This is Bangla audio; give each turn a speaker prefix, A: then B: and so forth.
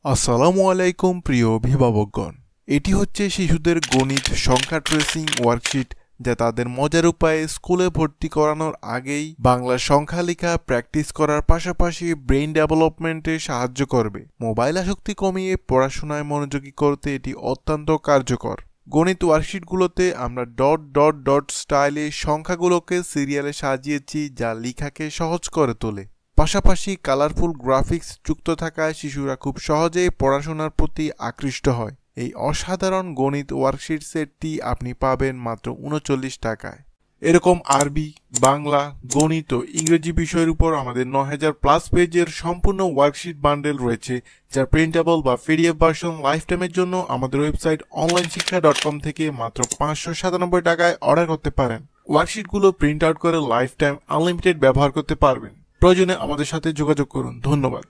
A: আসসালামু আলাইকুম প্রিয় অভিভাবকগণ। এটি হচ্ছে শিশুদের গণিত সংখ্যা ট্রেসিং ওয়ার্কশিট, যা তাদের মজার উপায়ে স্কুলে ভর্তি করানোর আগেই বাংলা সংখ্যা লেখা প্র্যাকটিস করার পাশাপাশি ব্রেইন ডেভেলপমেন্টে সাহায্য করবে। মোবাইল আসক্তি কমিয়ে পড়াশোনায় মনোযোগী করতে এটি অত্যন্ত কার্যকর। গণিত ওয়ার্কশিটগুলোতে আমরা ডট ডট ডট স্টাইলে সংখ্যাগুলোকে সিরিয়ালে সাজিয়েছি, যা লেখাকে সহজ করে তোলে। পাশাপাশি কালারফুল গ্রাফিক্স যুক্ত থাকায় শিশুরা খুব সহজেই পড়াশোনার প্রতি আকৃষ্ট হয়। এই অসাধারণ গণিত ওয়ার্কশিট সেটটি আপনি পাবেন মাত্র ৩৯ টাকায়। এরকম আরবি, বাংলা, গণিত ও ইংরেজি বিষয়ের উপর আমাদের ৯,০০০+ পেজের সম্পূর্ণ ওয়ার্কশিট বান্ডেল রয়েছে, যা প্রিন্টেবল বা পিডিএফ ভার্সন লাইফ টাইমের জন্য আমাদের ওয়েবসাইট onlineShiksha.com থেকে মাত্র ৫৯৭ টাকায় অর্ডার করতে পারেন। ওয়ার্কশিটগুলো প্রিন্ট আউট করে লাইফ টাইম আনলিমিটেড ব্যবহার করতে পারবেন। প্রয়োজনে আমাদের সাথে যোগাযোগ করুন। ধন্যবাদ।